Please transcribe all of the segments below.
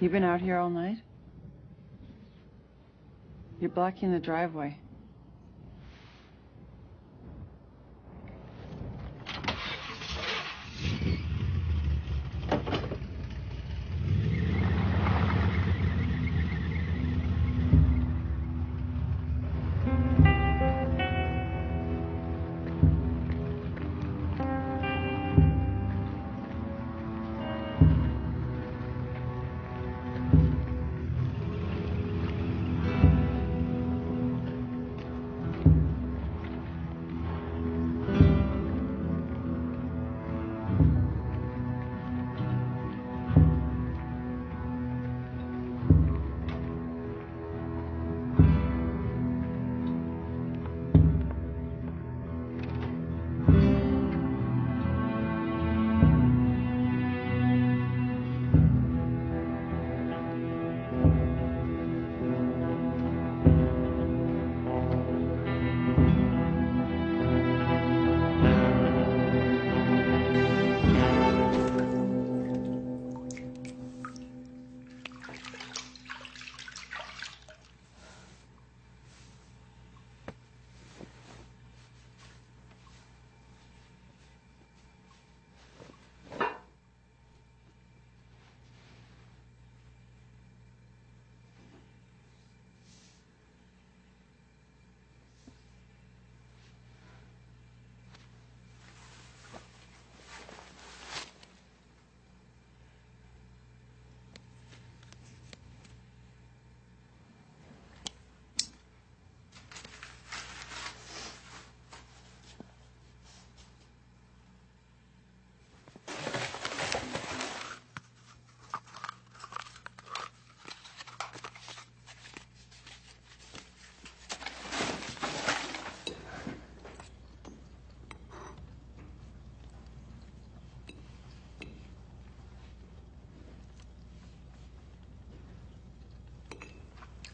You been out here all night? You're blocking the driveway.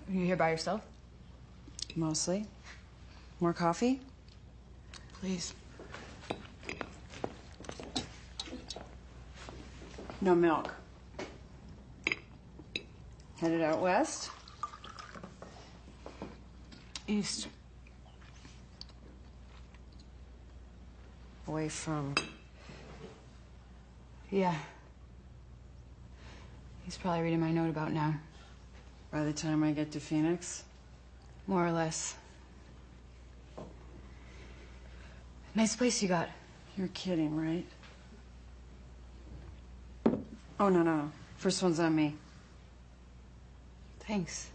Are you here by yourself? Mostly. More coffee? Please. No milk. Headed out west? East. Away from... Yeah. He's probably reading my note about now. By the time I get to Phoenix? More or less. Nice place you got. You're kidding, right? Oh, no. First one's on me. Thanks.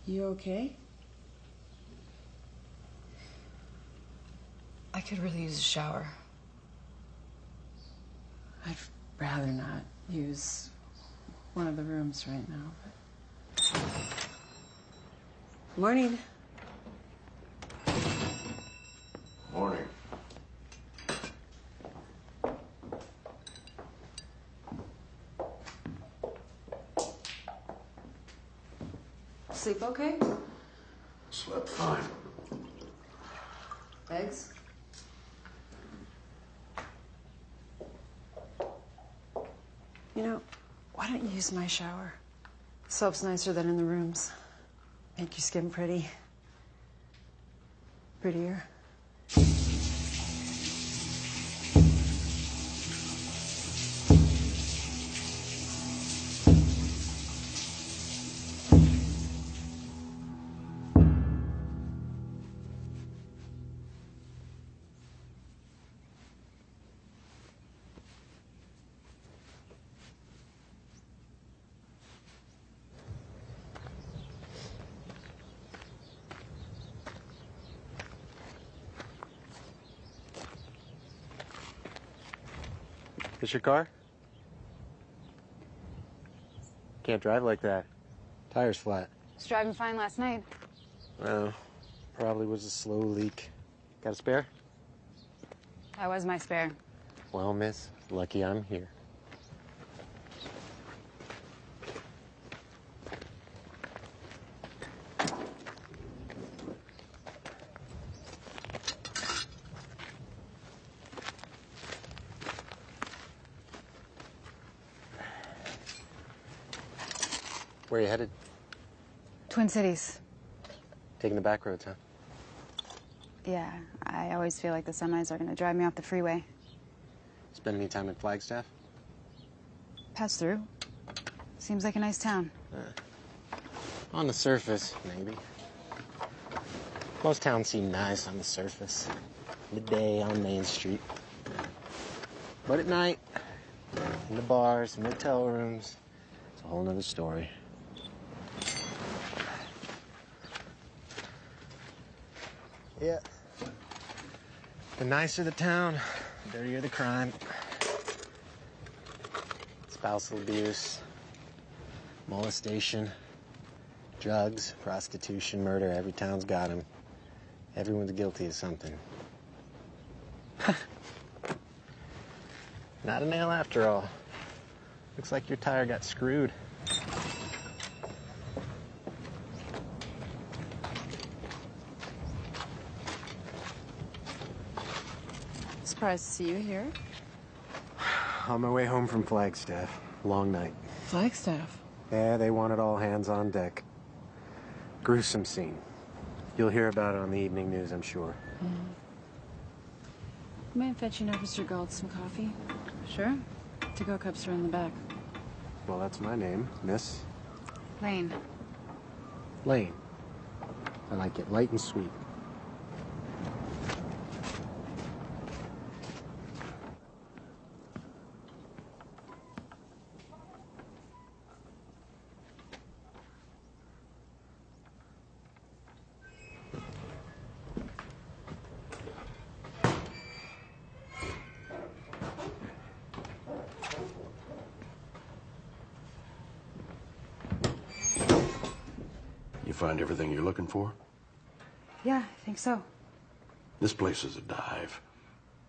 You okay? I could really use a shower. I'd rather not use one of the rooms right now. But... Morning. Morning. Sleep okay? Slept fine. Eggs? You know, why don't you use my shower? Soap's nicer than in the rooms. Make your skin pretty. Prettier. This your car? Can't drive like that. Tire's flat. Was driving fine last night. Well, probably was a slow leak. Got a spare? That was my spare. Well, miss, lucky I'm here. Where are you headed? Twin Cities. Taking the back roads, huh? Yeah, I always feel like the semis are gonna drive me off the freeway. Spend any time in Flagstaff? Pass through. Seems like a nice town. On the surface, maybe. Most towns seem nice on the surface. Midday on Main Street. But at night, in the bars, motel rooms, it's a whole nother story. Yeah. The nicer the town, the dirtier the crime. Spousal abuse, molestation, drugs, prostitution, murder. Every town's got 'em. Everyone's guilty of something. Not a nail after all. Looks like your tire got screwed. Surprised to see you here. On my way home from Flagstaff. Long night. Flagstaff. Yeah, they wanted all hands on deck. Gruesome scene. You'll hear about it on the evening news, I'm sure. Mind fetching Officer Galt some coffee? Sure. To-go cups are in the back. Well, that's my name, Miss Lane. Lane. I like it light and sweet. You find everything you're looking for? Yeah, I think so. This place is a dive.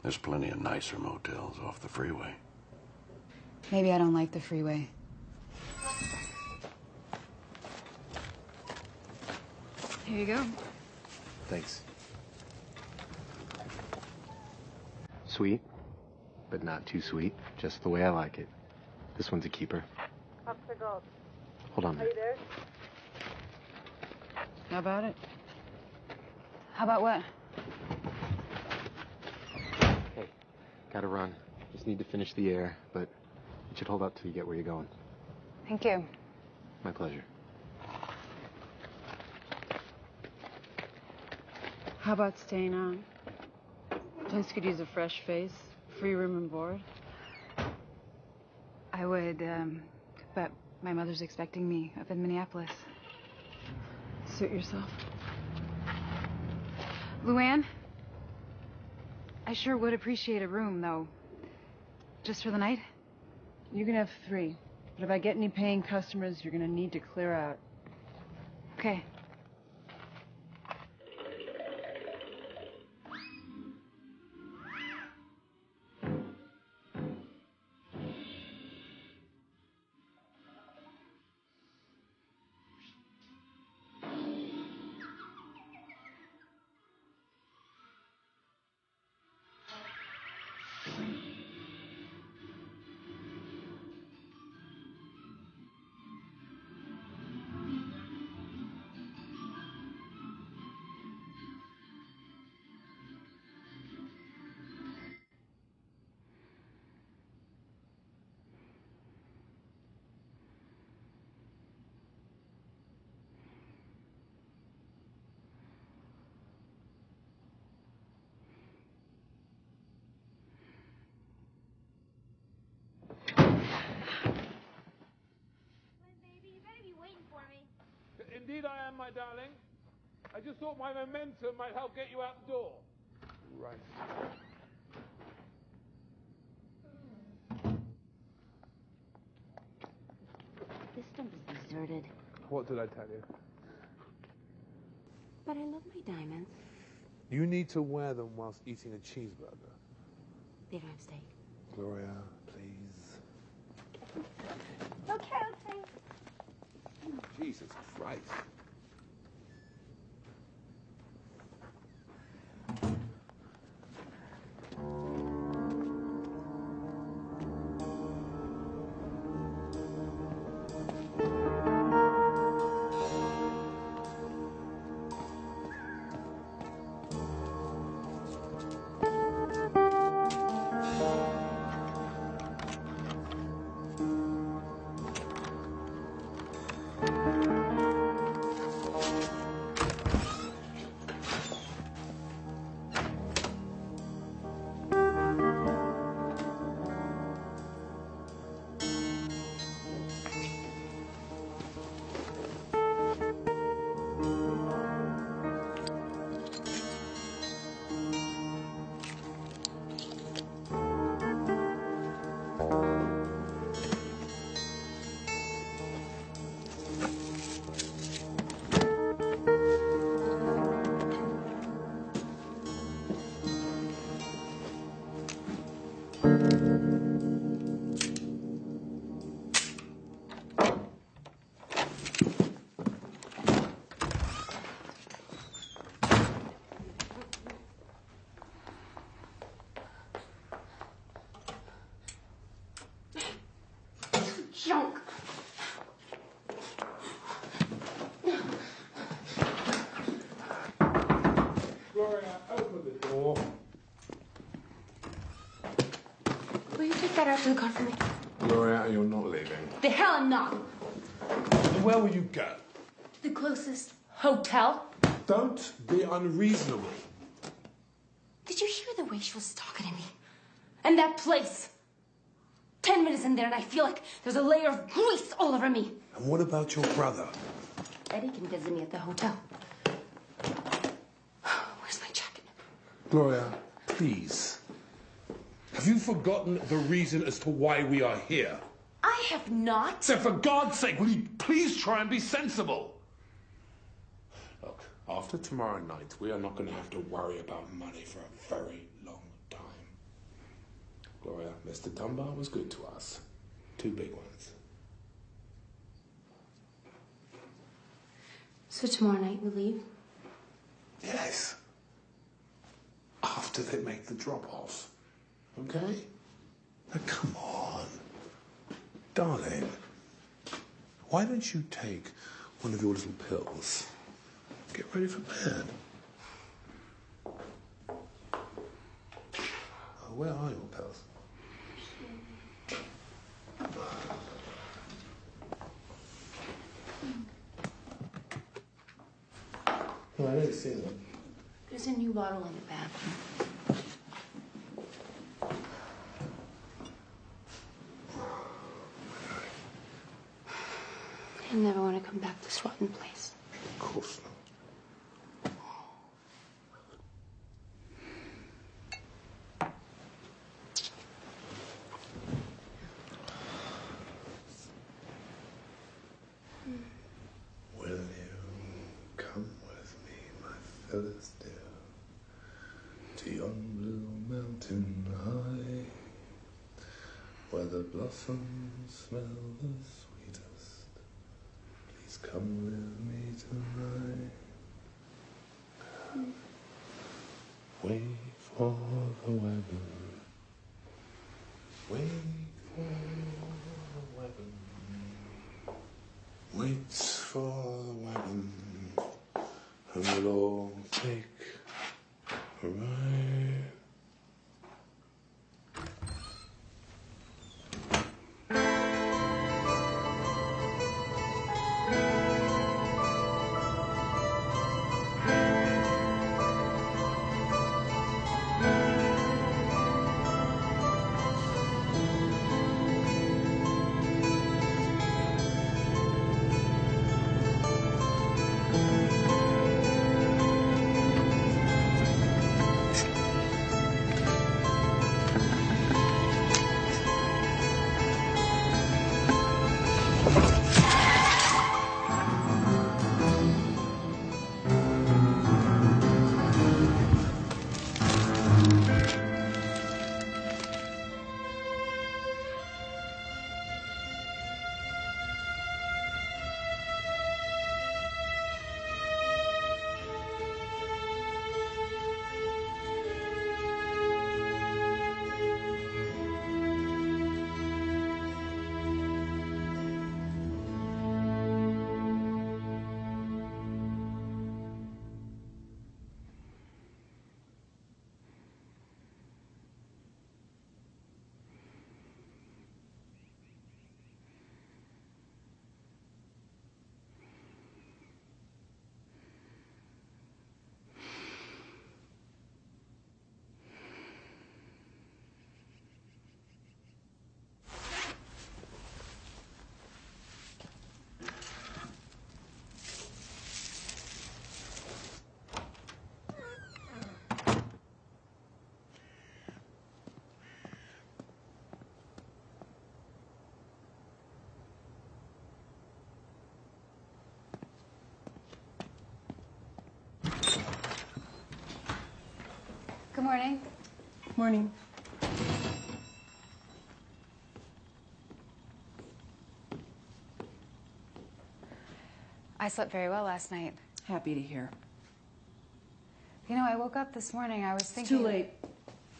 There's plenty of nicer motels off the freeway. Maybe I don't like the freeway. Here you go. Thanks. Sweet, but not too sweet. Just the way I like it. This one's a keeper. Officer Galt. Hold on. Are you there? How about it? How about what? Hey, gotta run. Just need to finish the air, but it should hold up till you get where you're going. Thank you. My pleasure. How about staying on? Place could use a fresh face. Free room and board. I would, but my mother's expecting me up in Minneapolis. Suit yourself. Luann? I sure would appreciate a room, though. Just for the night? You can have 3. But if I get any paying customers, you're gonna need to clear out. Okay. Indeed I am, my darling. I just thought my momentum might help get you out the door. Right. This dump is deserted. What did I tell you? But I love my diamonds. You need to wear them whilst eating a cheeseburger. They don't have steak. Gloria, please. Okay. Jesus Christ. Junk. Gloria, open the door. Will you take that out to the car for me? Gloria, you're not leaving. The hell I'm not. Then where will you go? The closest hotel. Don't be unreasonable. Did you hear the way she was talking to me? And that place. 10 minutes in there and I feel like there's a layer of grease all over me. And what about your brother? Eddie can visit me at the hotel. Where's my jacket? Gloria, please. Have you forgotten the reason as to why we are here? I have not. So for God's sake, will you please try and be sensible? Look, after tomorrow night, we are not going to have to worry about money for a very long time. Gloria, Mr. Dunbar was good to us. 2 big ones. So tomorrow night we leave? Yes. After they make the drop-off. Okay? Now, come on. Darling, why don't you take one of your little pills? Get ready for bed. Oh, where are your pills? Oh, I didn't see them. There's a new bottle in the bathroom. I never want to come back to this rotten place. Of course not. Will you come with me, my Phyllis dear, to yon blue mountain high, where the blossoms smell the sweetest? Please come with me tonight. Wait for the wagon. Wait for the wagon. Wait for the wagon. And we'll all take a ride. Good morning. Morning. I slept very well last night. Happy to hear. You know, I woke up this morning, I was It's thinking... too late.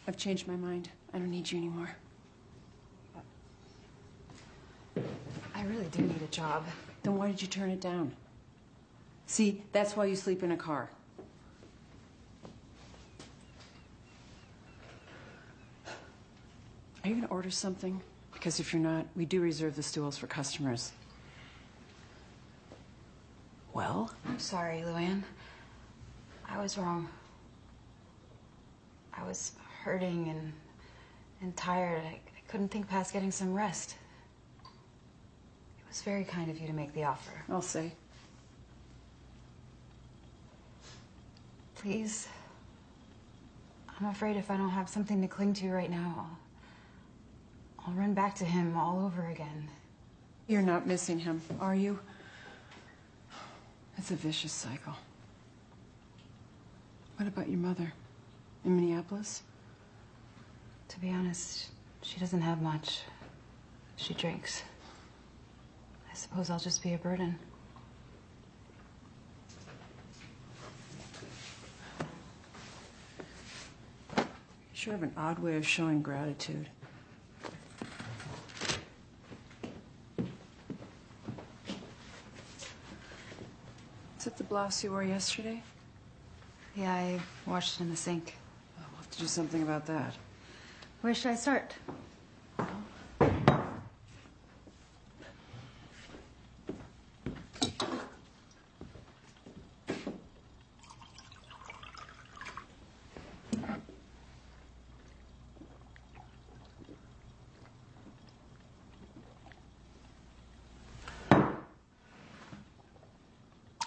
I've changed my mind. I don't need you anymore. I really do need a job. Then why did you turn it down? See, that's why you sleep in a car. Are you gonna order something? Because if you're not, we do reserve the stools for customers. Well? I'm sorry, Luann. I was wrong. I was hurting and tired. I couldn't think past getting some rest. It was very kind of you to make the offer. I'll say. Please. I'm afraid if I don't have something to cling to right now, I'll run back to him all over again. You're not missing him, are you? It's a vicious cycle. What about your mother? In Minneapolis? To be honest, she doesn't have much. She drinks. I suppose I'll just be a burden. You sure have an odd way of showing gratitude. Is that the blouse you wore yesterday? Yeah, I washed it in the sink. Oh, we'll have to do something about that. Where should I start?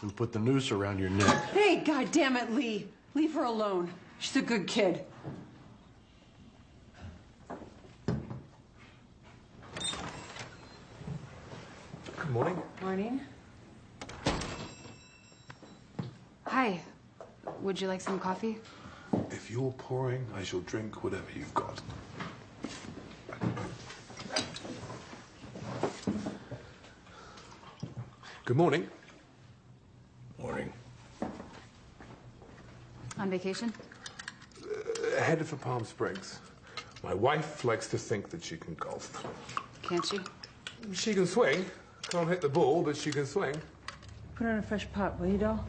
Who put the noose around your neck? Hey, goddammit, Lee! Leave her alone. She's a good kid. Good morning. Morning. Hi. Would you like some coffee? If you're pouring, I shall drink whatever you've got. Good morning. Morning. On vacation? Headed for Palm Springs. My wife likes to think that she can golf. Can't she? She can swing. Can't hit the ball, but she can swing. Put her in a fresh pot, will you, doll?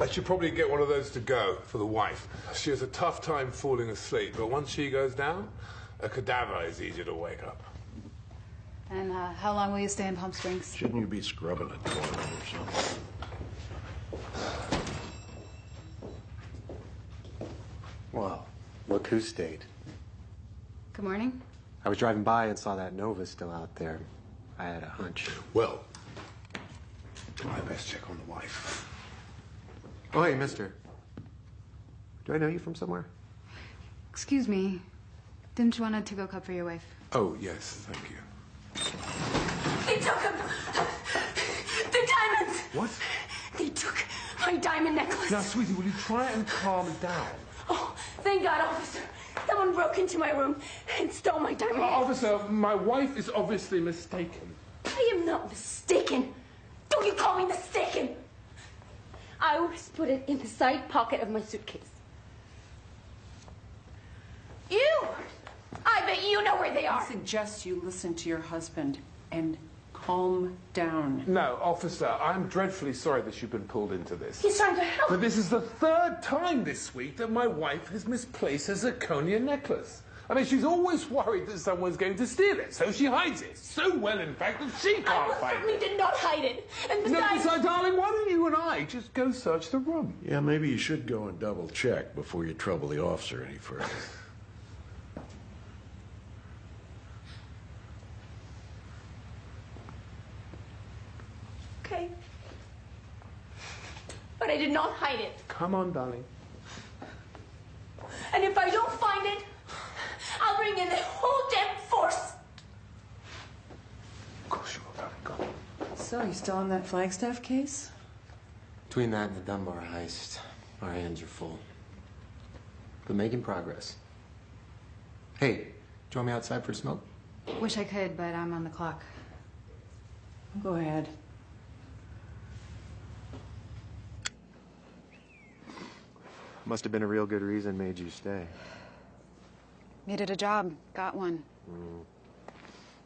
I should probably get one of those to go for the wife. She has a tough time falling asleep, but once she goes down, a cadaver is easier to wake up. And how long will you stay in Palm Springs? Shouldn't you be scrubbing a toilet or something? Well, look who stayed. Good morning. I was driving by and saw that Nova still out there. I had a hunch. Well, I best check on the wife. Oh, hey, mister. Do I know you from somewhere? Excuse me. Didn't you want a to-go cup for your wife? Oh, yes, thank you. They took him! The diamonds! What? They took my diamond necklace. Now, sweetie, will you try and calm down? Oh, thank God, officer. Someone broke into my room and stole my diamond necklace. Officer, my wife is obviously mistaken. I am not mistaken. Don't you call me mistaken. I always put it in the side pocket of my suitcase. You! I bet you know where they I are. suggest you listen to your husband and calm down. No, officer, I'm dreadfully sorry that you've been pulled into this. He's trying to help. But this is the third time this week that my wife has misplaced her zirconia necklace. I mean, she's always worried that someone's going to steal it, so she hides it. So well, in fact, that she I can't most find certainly it. did not hide it. And No, besides... so, darling, why don't you and I just go search the room? Yeah, maybe you should go and double check before you trouble the officer any further. Okay. But I did not hide it. Come on, darling. And if I don't find it, I'll bring in the whole damn force. Of course you will, darling. Go. So, you still on that Flagstaff case? Between that and the Dunbar heist, our hands are full. But making progress. Hey, do you want me outside for a smoke? Wish I could, but I'm on the clock. Go ahead. Must have been a real good reason made you stay. Needed a job. Got one.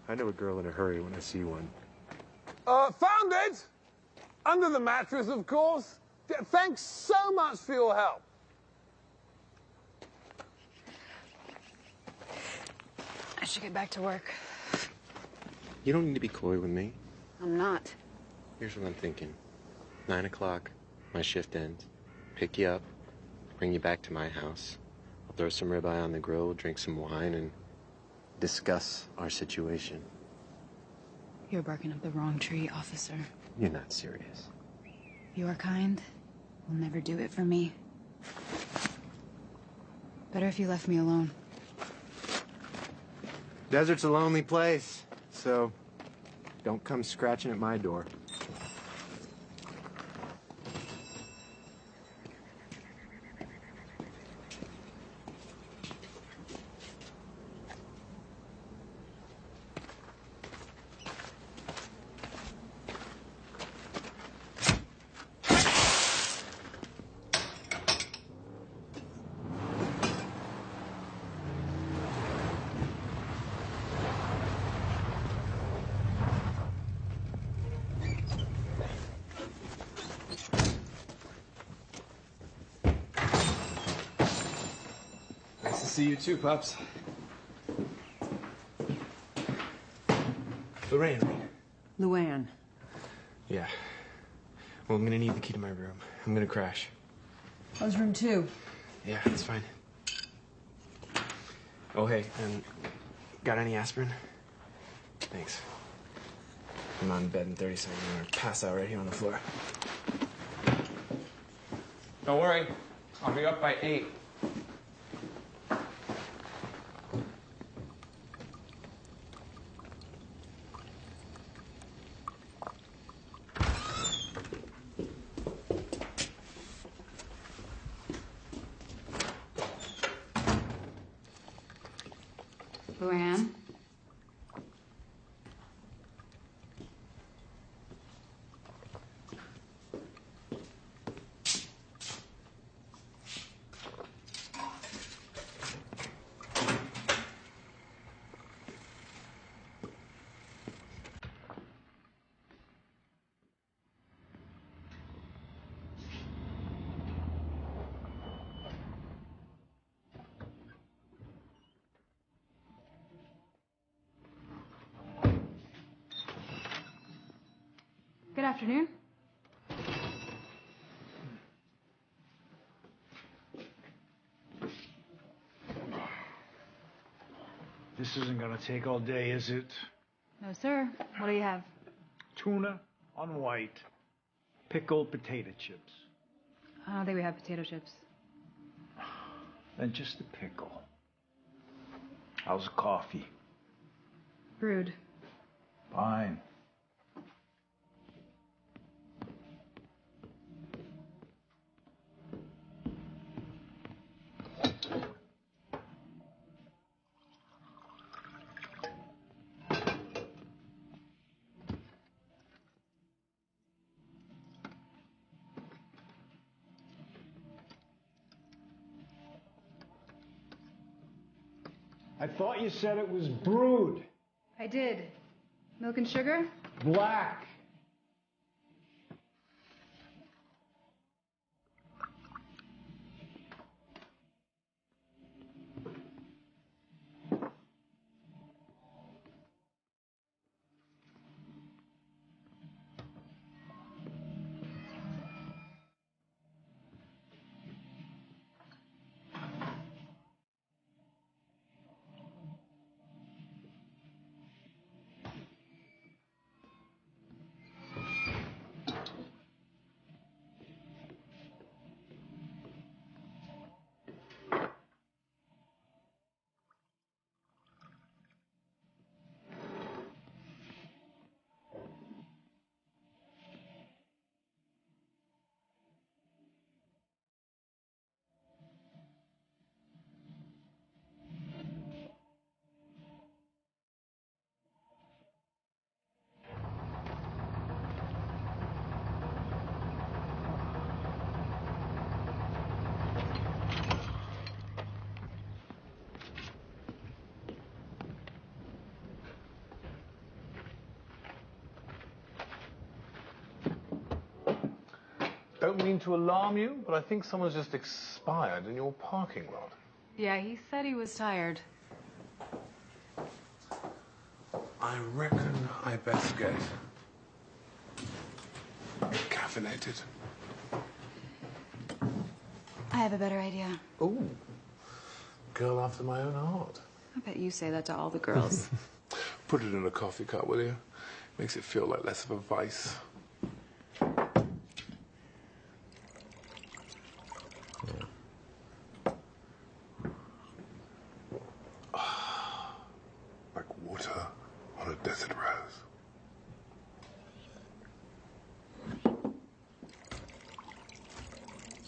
I know a girl in a hurry when I see one. Found it! Under the mattress, of course. Thanks so much for your help. I should get back to work. You don't need to be coy with me. I'm not. Here's what I'm thinking. 9 o'clock, my shift ends. Pick you up, bring you back to my house. I'll throw some ribeye on the grill, drink some wine, and discuss our situation. You're barking up the wrong tree, officer. You're not serious. Your kind will never do it for me. Better if you left me alone. Desert's a lonely place, so don't come scratching at my door. Nice to see you too, Pups. Lorraine. Luann. Yeah. Well, I'm gonna need the key to my room. I'm gonna crash. How's room 2? Yeah, that's fine. Oh, hey, and got any aspirin? Thanks. I'm on bed in 30 seconds. I'm gonna pass out right here on the floor. Don't worry. I'll be up by 8. Luann? Good afternoon. This isn't gonna take all day, is it? No, sir. What do you have? Tuna on white, pickled potato chips. I don't think we have potato chips. Then just the pickle. How's the coffee? Brewed. Fine. I thought you said it was brewed. I did. Milk and sugar? Black. Don't mean to alarm you, but I think someone's just expired in your parking lot. Yeah, he said he was tired. I reckon I best get caffeinated. I have a better idea. Ooh, girl after my own heart. I bet you say that to all the girls. Put it in a coffee cup, will you? Makes it feel like less of a vice. Like water on a desert rose.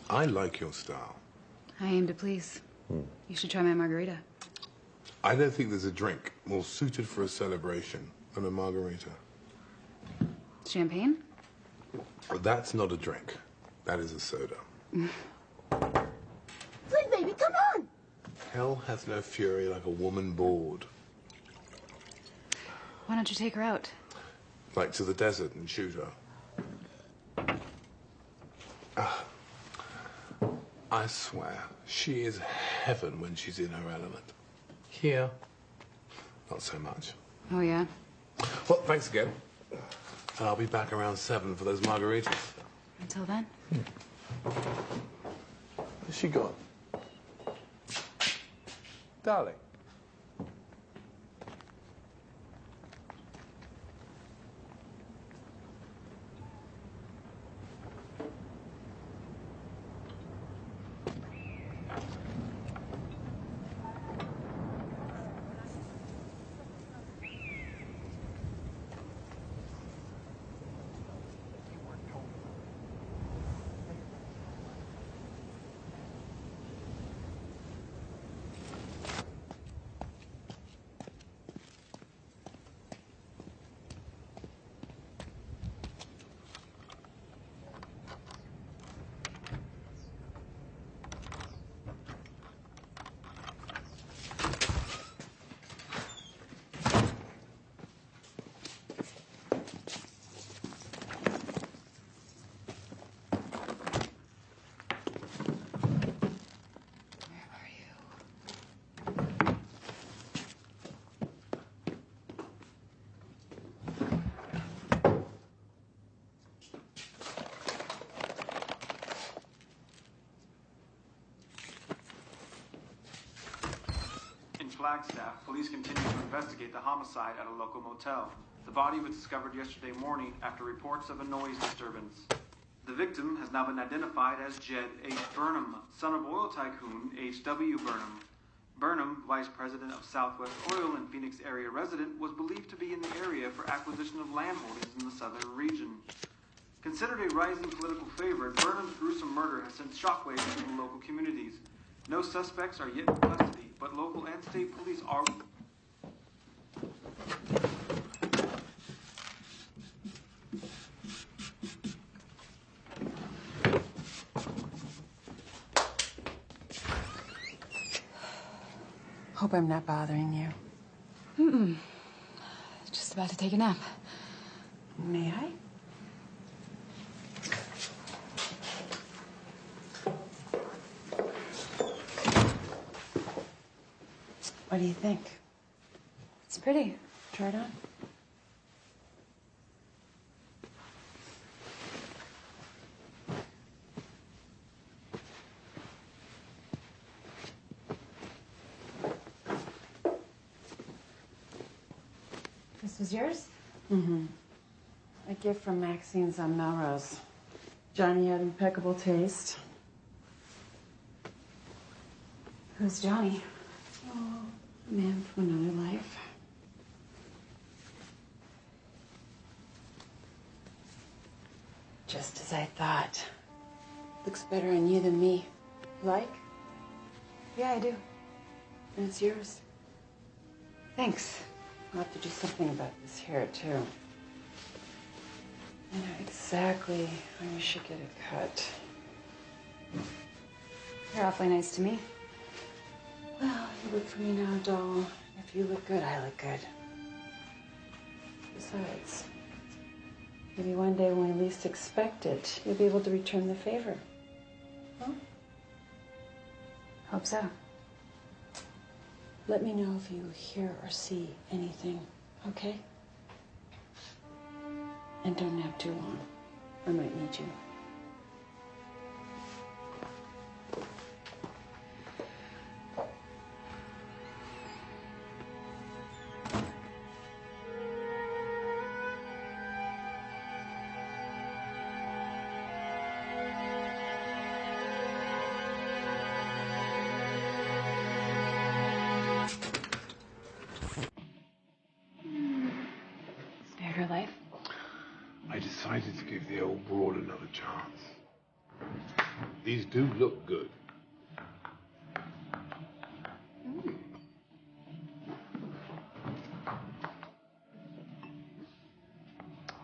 I like your style. I aim to please. You should try my margarita. I don't think there's a drink more suited for a celebration than a margarita. Champagne? That's not a drink. That is a soda. Flynn, baby, come on! Hell hath no fury like a woman bored. Why don't you take her out? Like to the desert and shoot her. I swear, she is heaven when she's in her element. Here, not so much. Oh, yeah? Well, thanks again. And I'll be back around 7 for those margaritas. Until then? Where's she gone? Darling. Flagstaff, police continue to investigate the homicide at a local motel. The body was discovered yesterday morning after reports of a noise disturbance. The victim has now been identified as Jed H. Burnham, son of oil tycoon H.W. Burnham. Burnham, vice president of Southwest Oil and Phoenix area resident, was believed to be in the area for acquisition of land holdings in the southern region. Considered a rising political favorite, Burnham's gruesome murder has sent shockwaves through the local communities. No suspects are yet in custody, but local and state police are... Hope I'm not bothering you. Just about to take a nap. May I? What do you think? It's pretty. Try it on. This was yours? Mm-hmm. A gift from Maxine's on Melrose. Johnny had impeccable taste. Who's Johnny? Oh, a man from another life. Just as I thought. Looks better on you than me. Like? Yeah, I do. And it's yours. Thanks. I'll have to do something about this hair, too. I know exactly when you should get it cut. You're awfully nice to me. Well, you look for me now, doll. If you look good, I look good. Besides, Maybe one day when we least expect it, you'll be able to return the favor. Huh? Hope so. Let me know if you hear or see anything, okay? And don't nap too long. I might need you. Spared her life. I decided to give the old broad another chance. These do look good.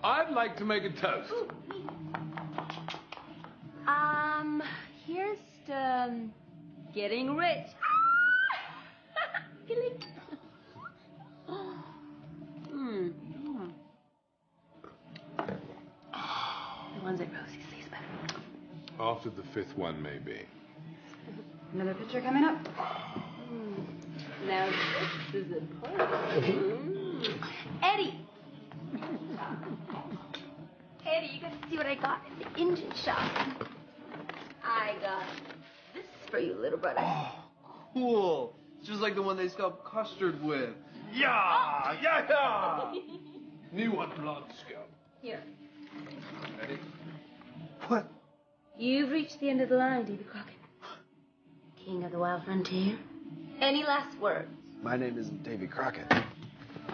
I'd like to make a toast. Here's to getting rich. Feeling. The ones at Rosie's taste better. After the fifth one, maybe. Another picture coming up. Now this is important. Eddie! Eddie, you gotta see what I got at the engine shop. I got this is for you, little brother. Oh, cool. It's just like the one they stuffed custard with. Yeah, yeah, yeah. New one, blood scout. Here. Ready? What? You've reached the end of the line, Davy Crockett. King of the wild frontier. Any last words? My name isn't Davy Crockett.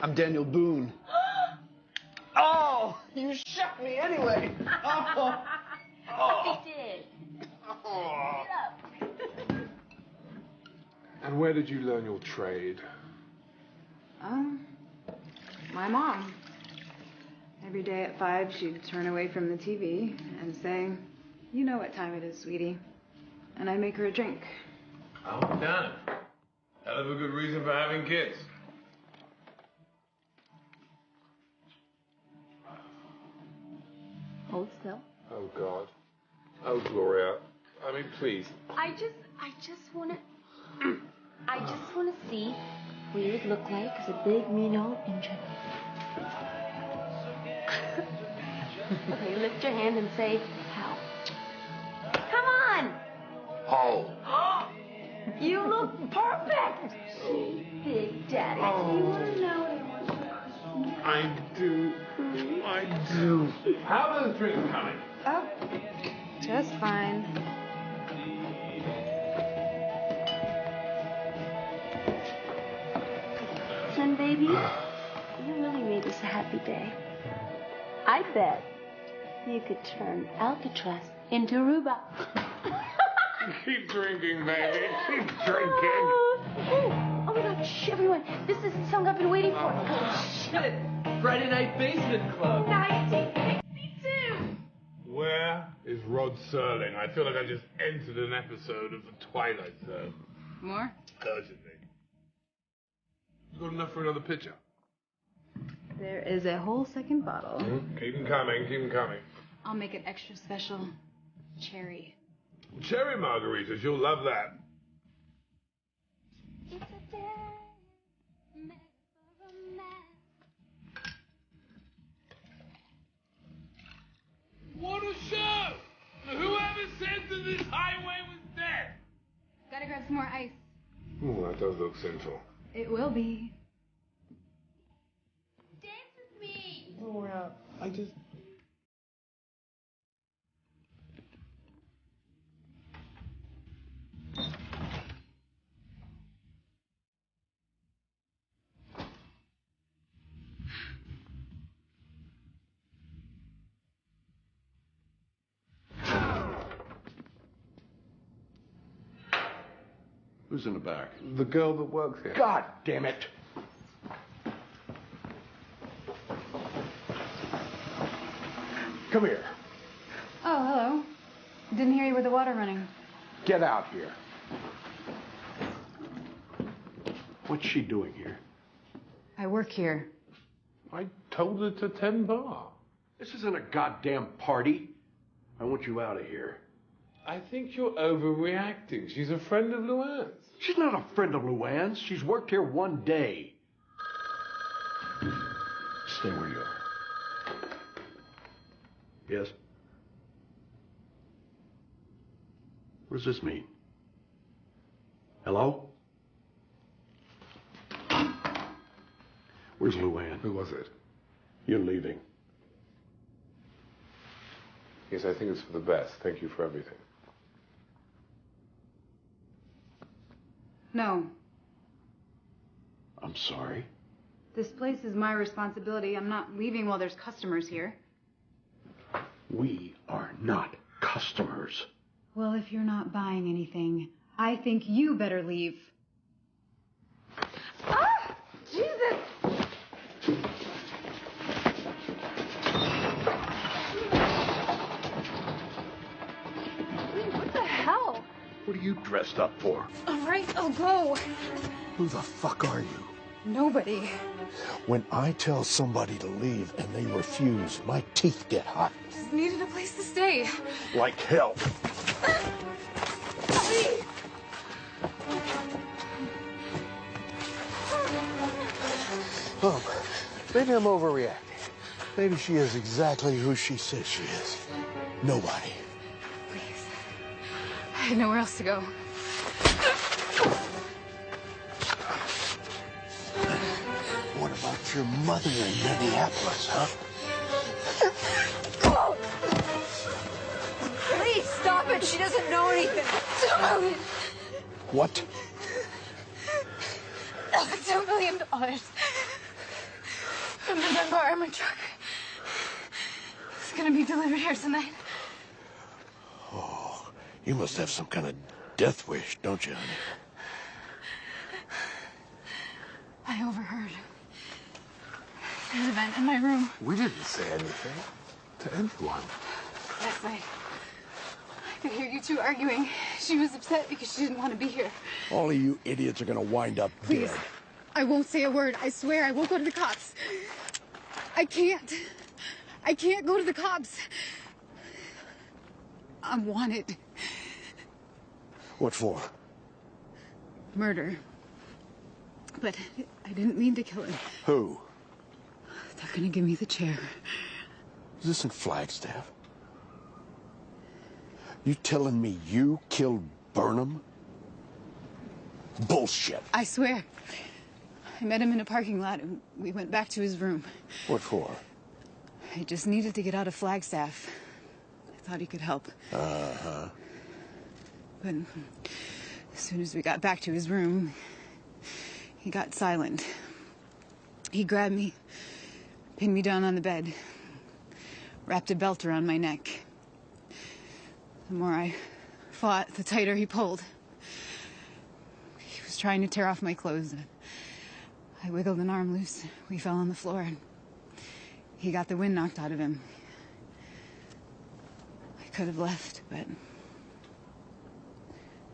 I'm Daniel Boone. Oh, you shot me anyway. Oh. I did. Oh. Get up. And where did you learn your trade? My mom. Every day at 5, she'd turn away from the TV and say, "You know what time it is, sweetie." And I'd make her a drink. Oh, damn. Hell of a good reason for having kids. Hold still. Oh, God. Oh, Gloria. I mean, please. I just wanna see what you would look like as a big, mean old engine. Okay, lift your hand and say, how. Come on! Oh. You look perfect! Big Daddy, do you want to know what I want you to I do. I do. How are those drinks coming? Oh, just fine. Listen, baby, you really made this a happy day. I bet you could turn Alcatraz into Aruba. Keep drinking, baby. Keep drinking. Oh my God, shh, everyone. This is the song I've been waiting for. Oh, shit. Friday Night Basement Club. 1962. Where is Rod Serling? I feel like I just entered an episode of The Twilight Zone. More? Urgently. You got enough for another pitcher? There is a whole second bottle. Keep them coming, keep them coming. I'll make it extra special cherry. Cherry margaritas, you'll love that. It's a day made for a man. What a show! Whoever said that this highway was dead? Gotta grab some more ice. Ooh, that does look sinful. It will be. Dance with me. Oh, yeah. I just... Who's in the back? The girl that works here. God damn it. Come here. Oh, hello. Didn't hear you with the water running. Get out here. What's she doing here? I work here. I told her to tend bar. This isn't a goddamn party. I want you out of here. I think you're overreacting. She's a friend of Luann's. She's not a friend of Luann's. She's worked here one day. Stay where you are. Yes? What does this mean? Hello? Where's Luann? Who was it? You're leaving. Yes, I think it's for the best. Thank you for everything. No. I'm sorry. This place is my responsibility. I'm not leaving while there's customers here. We are not customers. Well, if you're not buying anything, I think you better leave. Ah! Jesus! What the hell? What are you dressed up for? All right, I'll go. Who the fuck are you? Nobody. When I tell somebody to leave and they refuse, my teeth get hot. Just needed a place to stay. Like hell. Oh, maybe I'm overreacting. Maybe she is exactly who she says she is. Nobody. Please. I had nowhere else to go. What about your mother in Minneapolis, huh? Please stop it. She doesn't know anything. What? $2 million from the Dunbar Armor truck. It's gonna be delivered here tonight. Oh, you must have some kind of death wish, don't you, honey? I overheard an event in my room We didn't say anything to anyone. last night. I could hear you two arguing. She was upset because she didn't want to be here. All of you idiots are gonna wind up Please. dead. I won't say a word. I swear I won't go to the cops. I can't. I can't go to the cops. I'm wanted. What for? Murder. But I didn't mean to kill him. Who? They're gonna give me the chair. Is this in Flagstaff? You telling me you killed Burnham? Bullshit. I swear. I met him in a parking lot and we went back to his room. What for? I just needed to get out of Flagstaff. I thought he could help. Uh-huh. But as soon as we got back to his room, he got silent. He grabbed me, pinned me down on the bed, wrapped a belt around my neck. The more I fought, the tighter he pulled. He was trying to tear off my clothes. I wiggled an arm loose. We fell on the floor. And he got the wind knocked out of him. I could have left, but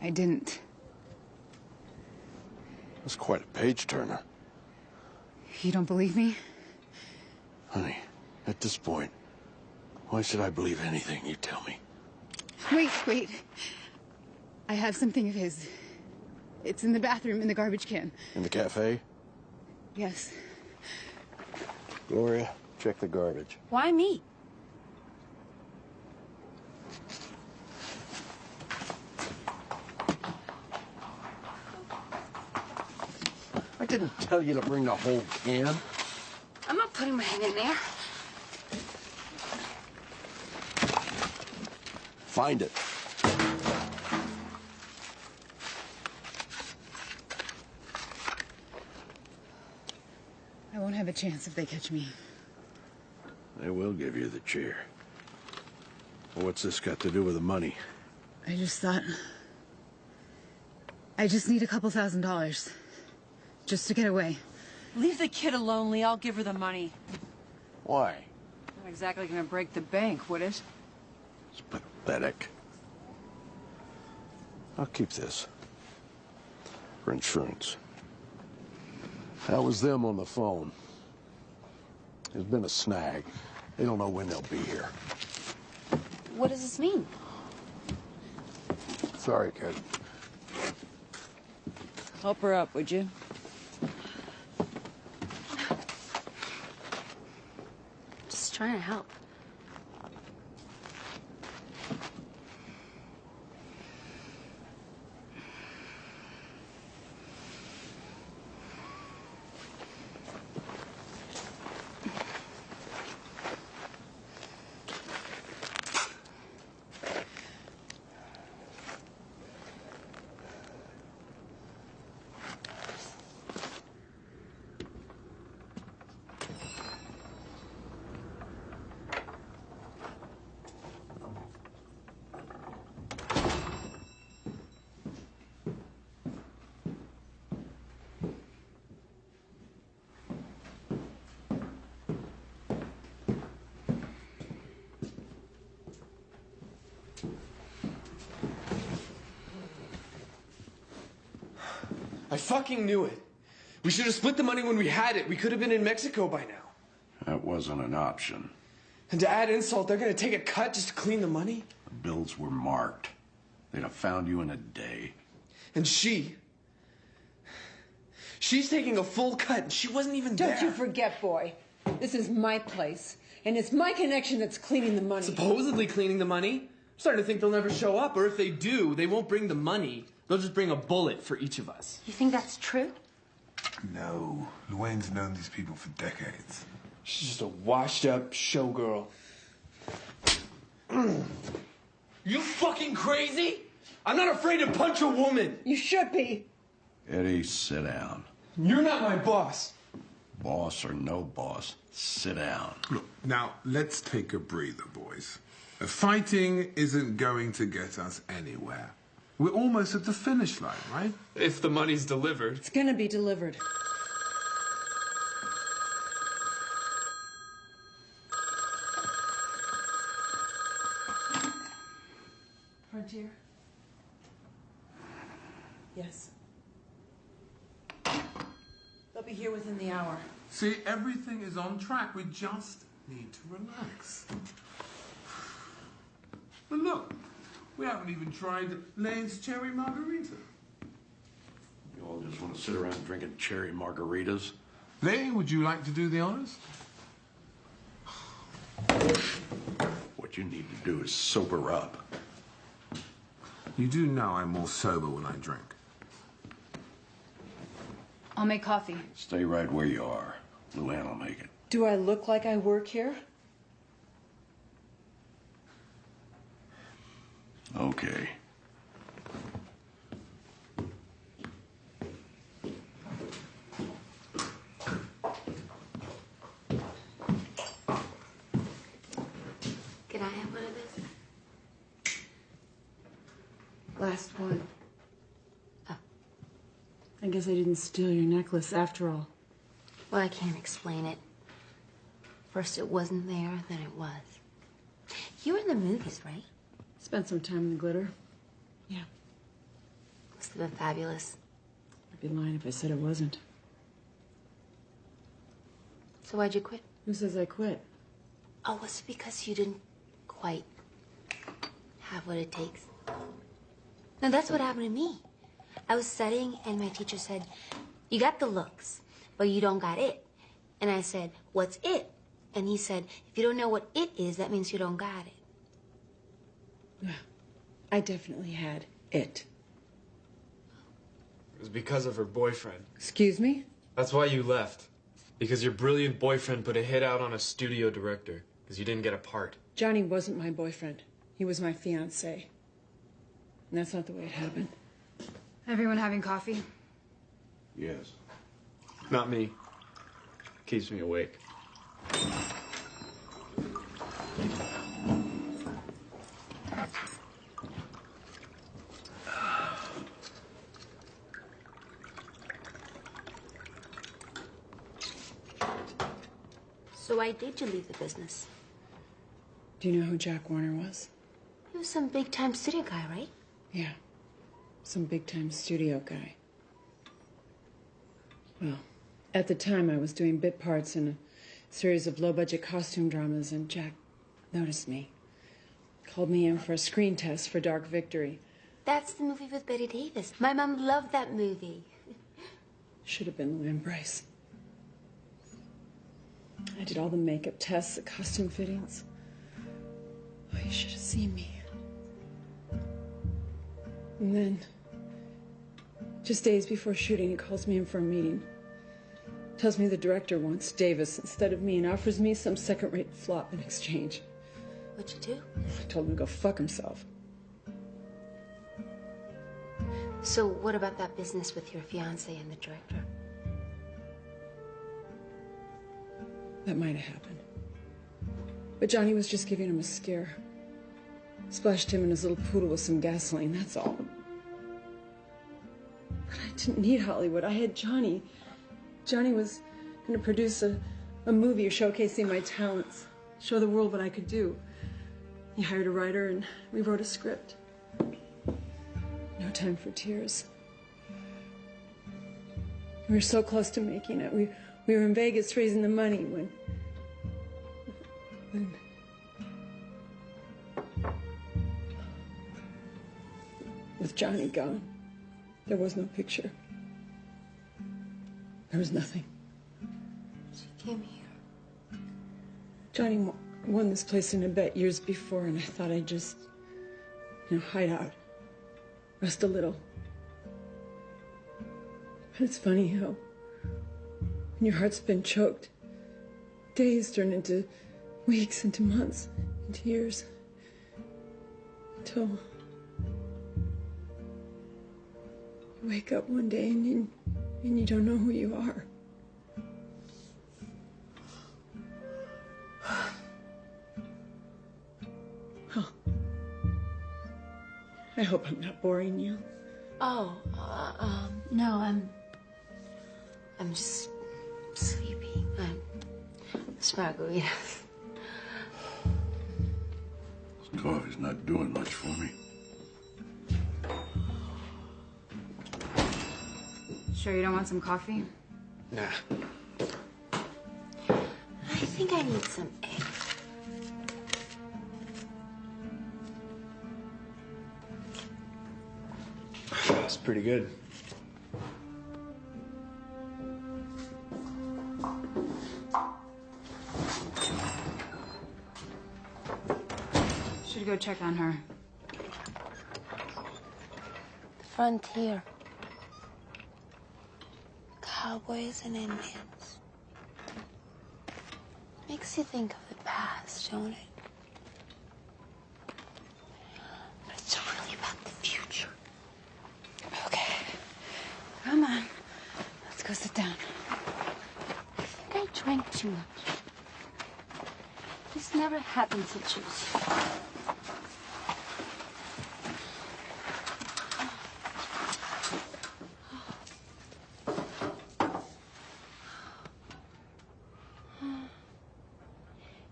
I didn't. That's quite a page turner. You don't believe me? Honey, at this point, why should I believe anything you tell me? Wait. I have something of his. It's in the bathroom in the garbage can. In the cafe? Yes. Gloria, check the garbage. Why me? I didn't tell you to bring the whole can. I'm not putting my hand in there. Find it. I won't have a chance if they catch me. They will give you the chair. Well, what's this got to do with the money? I just thought... I just need a couple $1,000. Just to get away. Leave the kid alone, Lee. I'll give her the money. Why? Not exactly gonna break the bank, would it? It's pathetic. I'll keep this. For insurance. How was them on the phone? There's been a snag. They don't know when they'll be here. What does this mean? Sorry, kid. Help her up, would you? Just trying to help. I fucking knew it. We should have split the money when we had it. We could have been in Mexico by now. That wasn't an option. And to add insult, they're gonna take a cut just to clean the money? The bills were marked. They'd have found you in a day. And she's taking a full cut, and she wasn't even there. Don't you forget, boy. This is my place, and it's my connection that's cleaning the money. Supposedly cleaning the money? I'm starting to think they'll never show up, or if they do, they won't bring the money. They'll just bring a bullet for each of us. You think that's true? No. Luanne's known these people for decades. She's just a washed-up showgirl. You fucking crazy? I'm not afraid to punch a woman. You should be. Eddie, sit down. You're not my boss. Boss or no boss, sit down. Look, now, let's take a breather, boys. Fighting isn't going to get us anywhere. We're almost at the finish line, right? If the money's delivered. It's gonna be delivered. Frontier? Yes. They'll be here within the hour. See, everything is on track. We just need to relax. But look, we haven't even tried Lane's cherry margarita. You all just want to sit around drinking cherry margaritas? Lane, would you like to do the honors? What you need to do is sober up. You do know I'm more sober when I drink. I'll make coffee. Stay right where you are. Luann will make it. Do I look like I work here? Okay. Can I have one of this? Last one. Oh. I guess I didn't steal your necklace after all. Well, I can't explain it. First it wasn't there, then it was. You were in the movies, right? Spent some time in the glitter. Yeah. Must have been fabulous. I'd be lying if I said it wasn't. So why'd you quit? Who says I quit? Oh, was it because you didn't quite have what it takes? No, that's what happened to me. I was studying and my teacher said, you got the looks, but you don't got it. And I said, what's it? And he said, if you don't know what it is, that means you don't got it. Well, I definitely had it. It was because of her boyfriend. Excuse me? That's why you left. Because your brilliant boyfriend put a hit out on a studio director. Because you didn't get a part. Johnny wasn't my boyfriend. He was my fiancé. And that's not the way it happened. Everyone having coffee? Yes. Not me. Keeps me awake. So why did you leave the business? Do you know who Jack Warner was? He was some big-time studio guy, right? Yeah. Some big-time studio guy. Well, at the time I was doing bit parts in a series of low-budget costume dramas, and Jack noticed me. Called me in for a screen test for Dark Victory. That's the movie with Betty Davis. My mom loved that movie. Should have been Lou Bryce. I did all the makeup tests, the costume fittings. Oh, you should have seen me. And then, just days before shooting, he calls me in for a meeting. Tells me the director wants Davis instead of me and offers me some second-rate flop in exchange. What'd you do? I told him to go fuck himself. So what about that business with your fiance and the director? That might have happened. But Johnny was just giving him a scare. Splashed him and his little poodle with some gasoline, that's all. But I didn't need Hollywood. I had Johnny. Johnny was going to produce a movie showcasing my talents, show the world what I could do. He hired a writer and we wrote a script. No time for tears. We were so close to making it. We were in Vegas raising the money when with Johnny gone, there was no picture. There was nothing. She came here. Johnny won this place in a bet years before, and I thought I'd just, hide out, rest a little. But it's funny how when your heart's been choked, days turn into weeks, into months, into years, until you wake up one day and you don't know who you are. Oh. I hope I'm not boring you. Oh, no, I'm just sleepy. It's margaritas. This coffee's not doing much for me. Sure you don't want some coffee? Nah. I think I need some eggs. That's pretty good. Should go check on her. The frontier. Cowboys and Indians. Makes you think of the past, don't it? But it's really about the future. Okay. Come on. Let's go sit down. I think I drank too much. This never happened since she was here.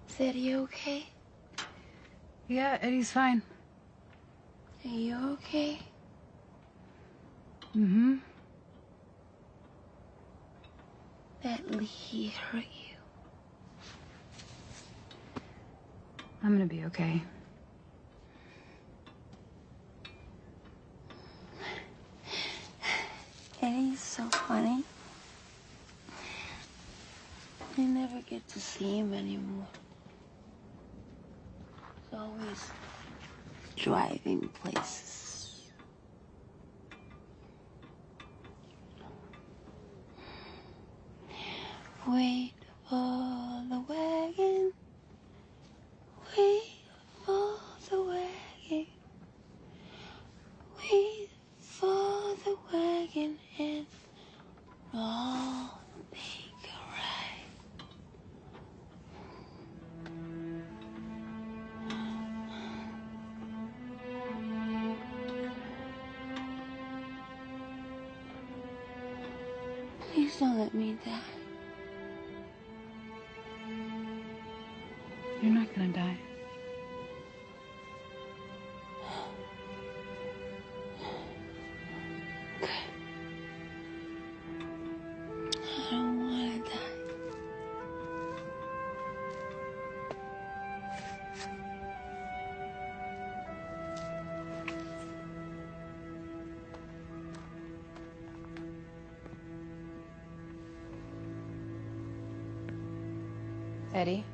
Is Eddie okay? Yeah, Eddie's fine. Are you okay? Mm-hmm. That he hurt you. I'm gonna be okay. Eddie's so funny. I never get to see him anymore. He's always driving places. Wait for the wagon. Wait for the wagon. Wait for the wagon and all take a ride. Please don't let me die. You're not gonna die. I don't want to die. Eddie?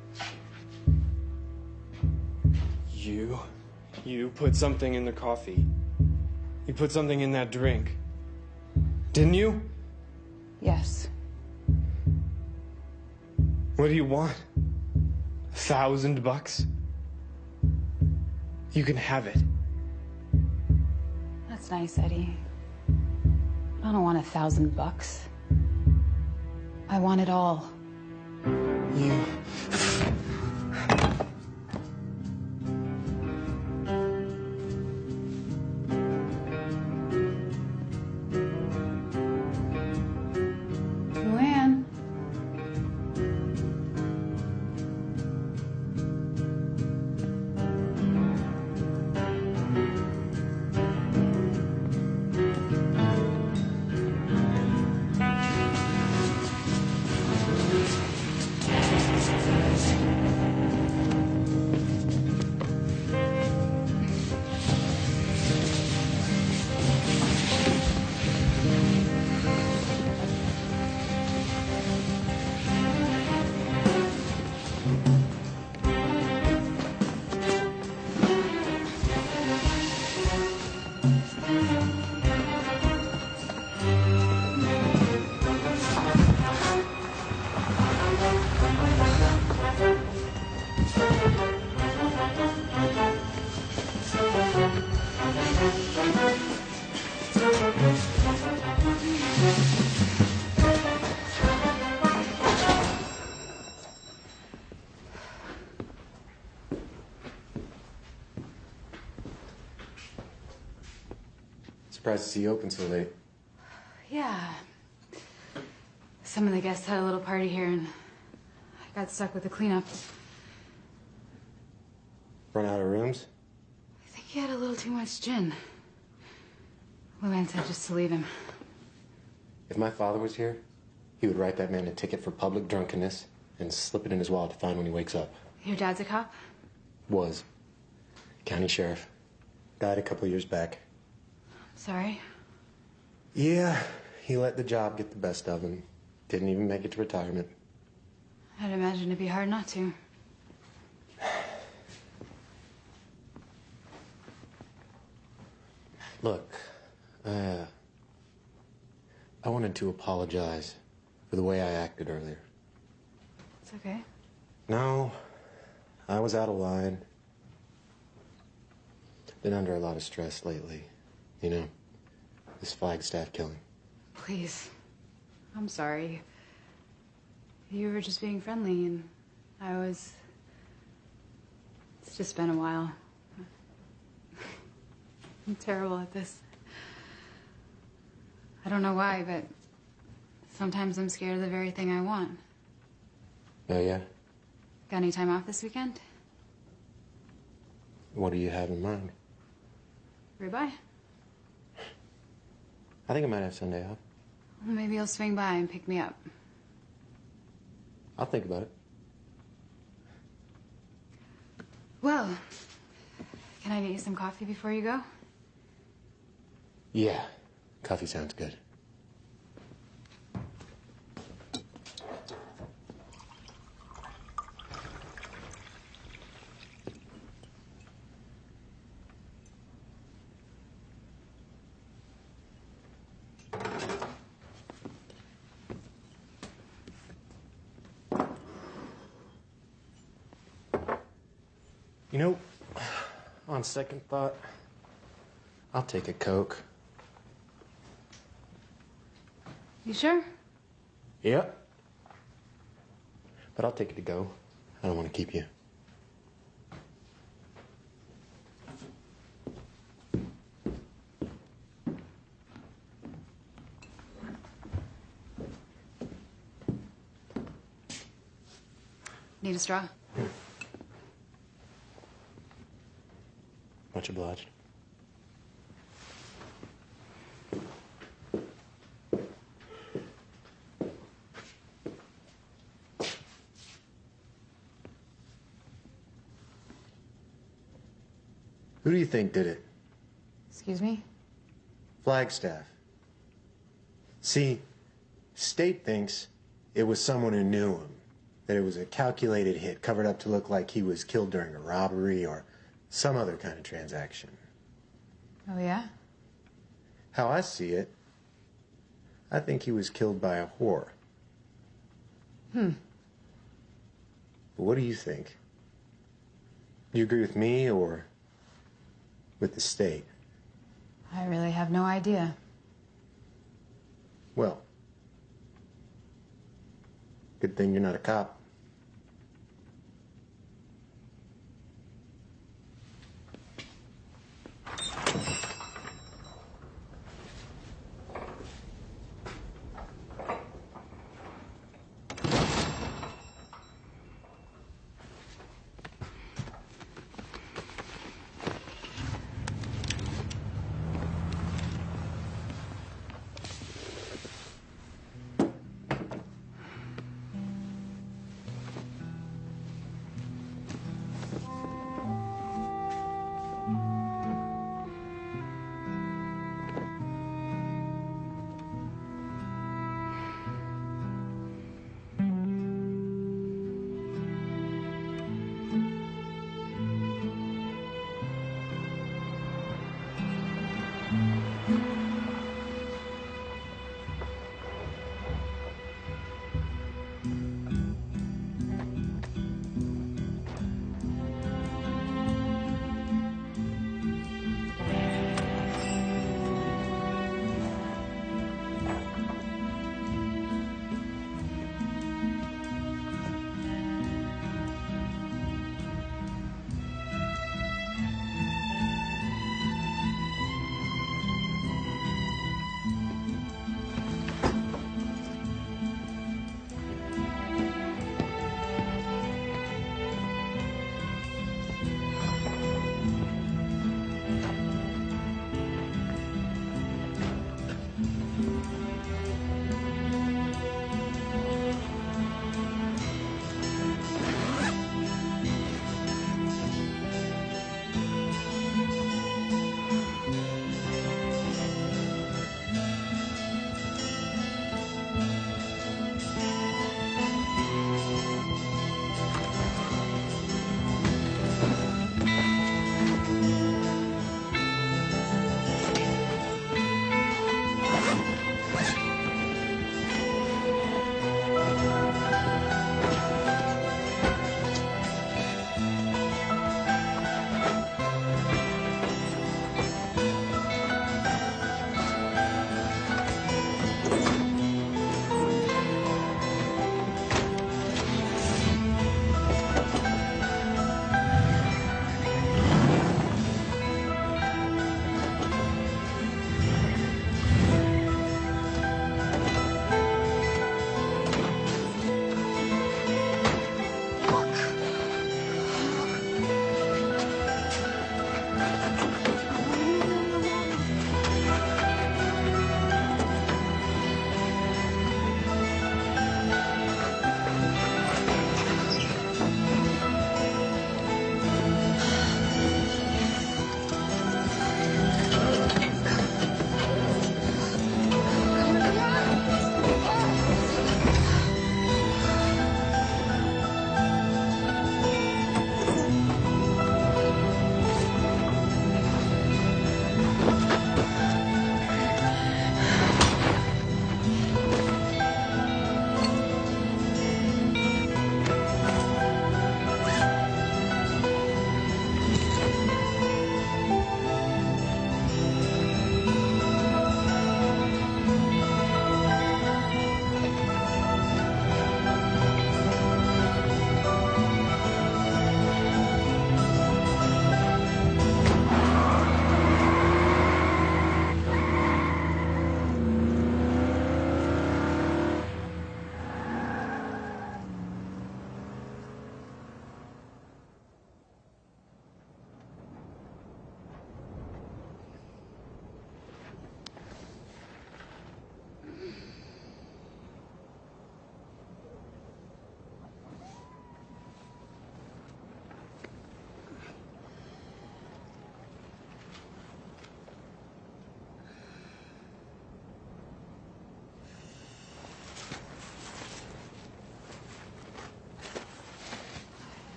You put something in the coffee. You put something in that drink. Didn't you? Yes. What do you want? $1,000? You can have it. That's nice, Eddie. I don't want $1,000. I want it all. You... Luann. Surprised to see you open so late. Yeah. Some of the guests had a little party here and I got stuck with the cleanup. Run out of rooms? I think he had a little too much gin. Luann said just to leave him. If my father was here, he would write that man a ticket for public drunkenness and slip it in his wallet to find when he wakes up. Your dad's a cop? Was. County sheriff. Died a couple years back. Sorry. Yeah, he let the job get the best of him. Didn't even make it to retirement. I'd imagine it'd be hard not to. Look, I wanted to apologize for the way I acted earlier. It's okay. No, I was out of line. Been under a lot of stress lately. You know, this Flagstaff killing. Please. I'm sorry. You were just being friendly and I was... It's just been a while. I'm terrible at this. I don't know why, but sometimes I'm scared of the very thing I want. Oh, yeah? Got any time off this weekend? What do you have in mind? Ribeye? I think I might have Sunday off. Well, maybe you'll swing by and pick me up. I'll think about it. Well, can I get you some coffee before you go? Yeah, coffee sounds good. You know, on second thought, I'll take a Coke. You sure? Yep. But I'll take it to go. I don't want to keep you. Need a straw? Much obliged. Who do you think did it? Excuse me? Flagstaff. See, State thinks it was someone who knew him. that it was a calculated hit covered up to look like he was killed during a robbery or some other kind of transaction. Oh, yeah? How I see it, I think he was killed by a whore. But what do you think? Do you agree with me or with the state? I really have no idea. Well, good thing you're not a cop.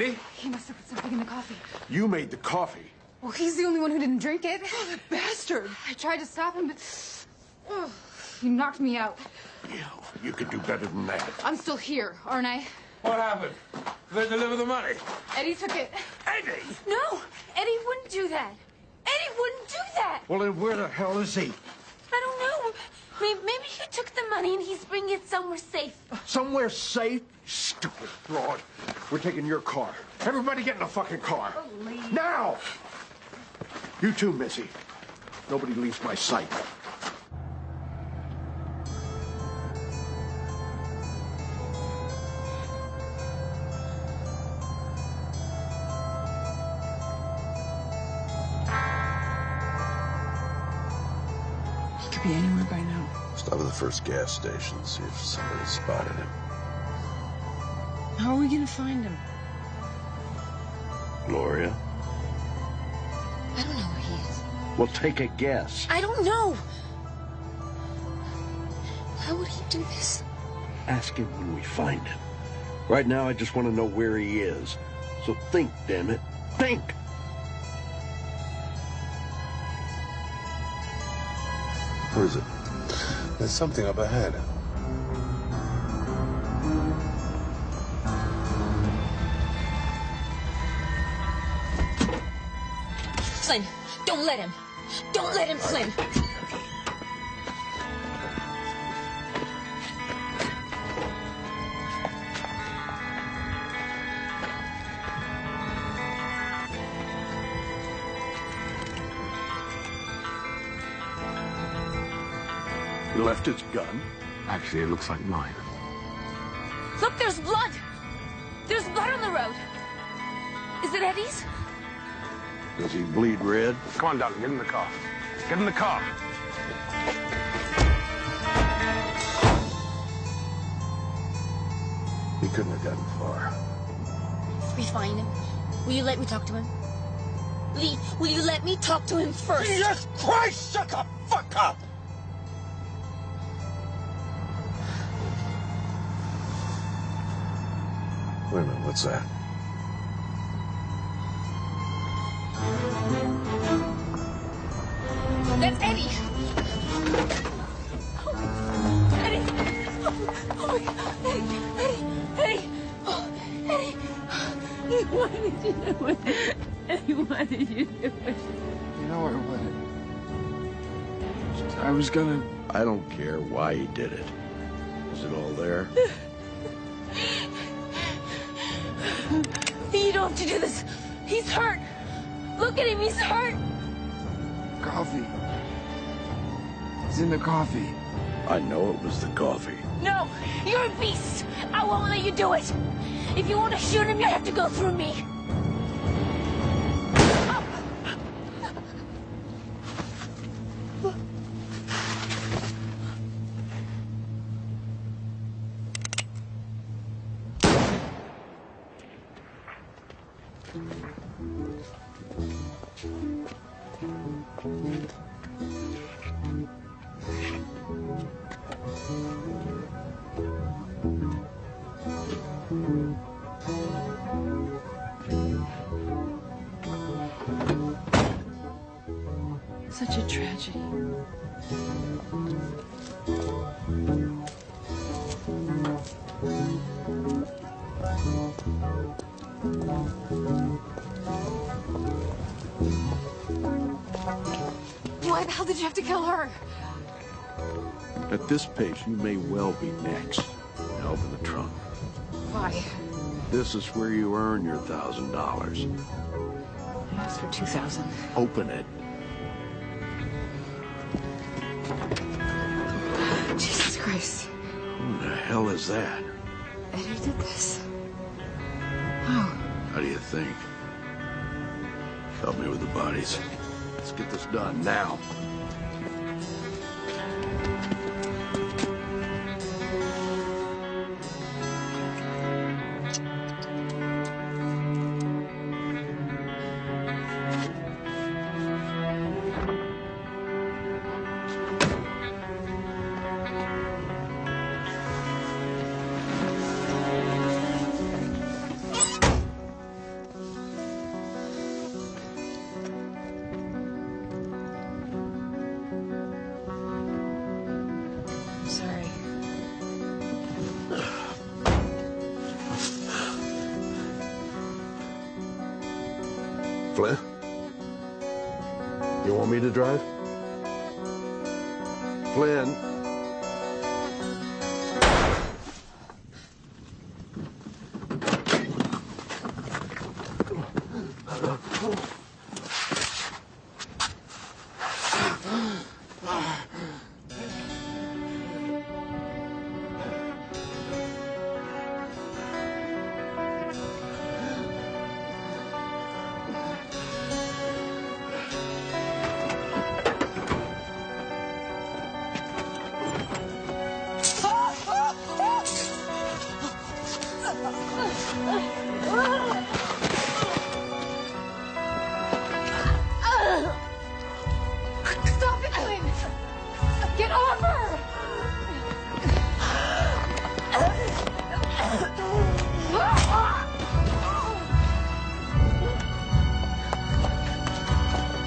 Eddie? He must have put something in the coffee. You made the coffee. Well, he's the only one who didn't drink it. Oh, that bastard. I tried to stop him, but he knocked me out. You could do better than that. I'm still here, aren't I? What happened? They deliver the money. Eddie took it. Eddie! No, Eddie wouldn't do that. Eddie wouldn't do that. Well, then where the hell is he? I don't know. Maybe he took the money and he's bringing it somewhere safe. Somewhere safe? Stupid fraud. We're taking your car. Everybody get in the fucking car. Please. Now! You too, Missy. Nobody leaves my sight. He could be anywhere by now. Stop at the first gas station, see if somebody spotted him. How are we gonna find him? Gloria? I don't know where he is. Well, take a guess. I don't know. Why would he do this? Ask him when we find him. Right now, I just want to know where he is. So think, damn it. Think! Where is it? There's something up ahead. Flynn, don't let him. Don't let him, Flynn. He left his gun. Actually, it looks like mine. Look, there's blood. There's blood on the road. Is it Eddie's? Does he bleed red? Come on, darling, get in the car. Get in the car. He couldn't have gotten far. If we find him, will you let me talk to him? Lee, will you let me talk to him first? Jesus Christ! Shut the fuck up! Wait a minute, what's that? That's Eddie. Eddie. Oh my God. Eddie. Oh, Eddie. Why did you do it? Eddie, why did you do it? You know I would. I was gonna... I don't care why he did it. Is it all there? You don't have to do this. He's hurt. Look at him. He's hurt. Coffee. It's in the coffee. I know it was the coffee. No, you're a beast. I won't let you do it. If you want to shoot him, you have to go through me. Such a tragedy. Why the hell did you have to kill her? At this pace, you may well be next. Now open the trunk. Why? This is where you earn your $1,000. I asked for $2,000. Open it. Jesus Christ. Who the hell is that? Eddie did this? How? How do you think? Help me with the bodies. Let's get this done now. Flynn? You want me to drive? Flynn? Stop it, Flynn! Get off her!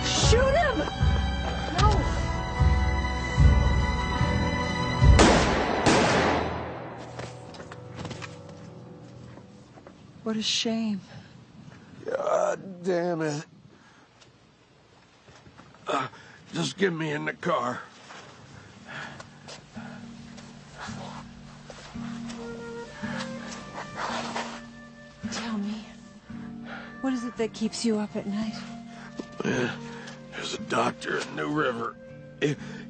Shoot him! No! What a shame. God damn it. Just get me in the car. Tell me, what is it that keeps you up at night? There's a doctor in New River.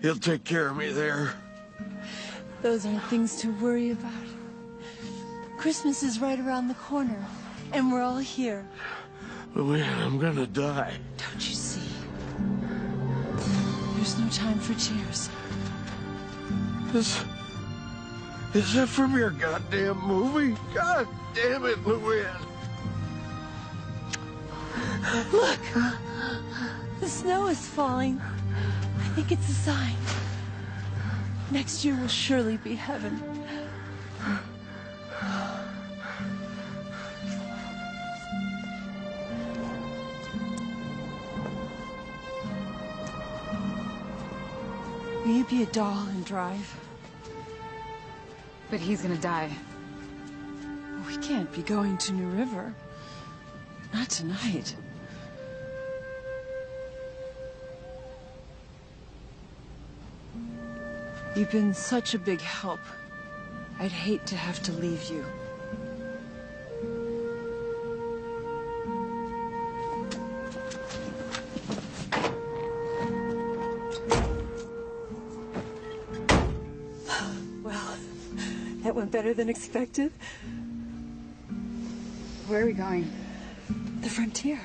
He'll take care of me there. Those aren't things to worry about. Christmas is right around the corner, and we're all here. Luann, I'm gonna die. Don't you see? There's no time for tears. Is that from your goddamn movie? God damn it, Luann. Look! The snow is falling. I think it's a sign. Next year will surely be heaven. Will you be a doll and drive? But he's gonna die. We can't be going to New River. Not tonight. You've been such a big help. I'd hate to have to leave you. Well, that went better than expected. Where are we going? The frontier.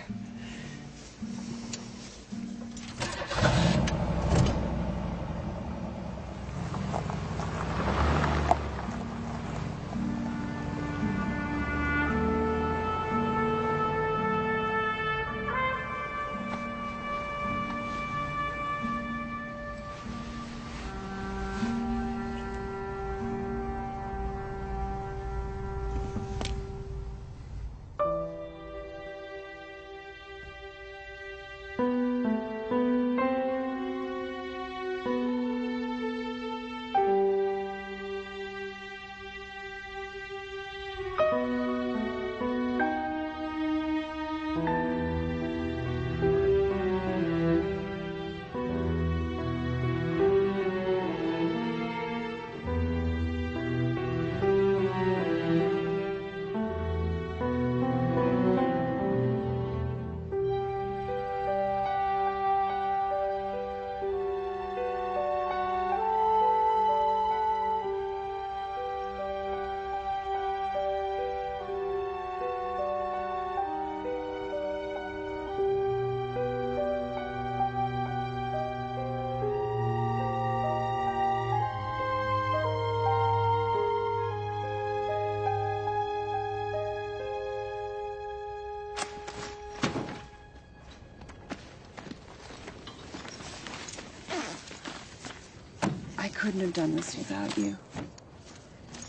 I couldn't have done this without you.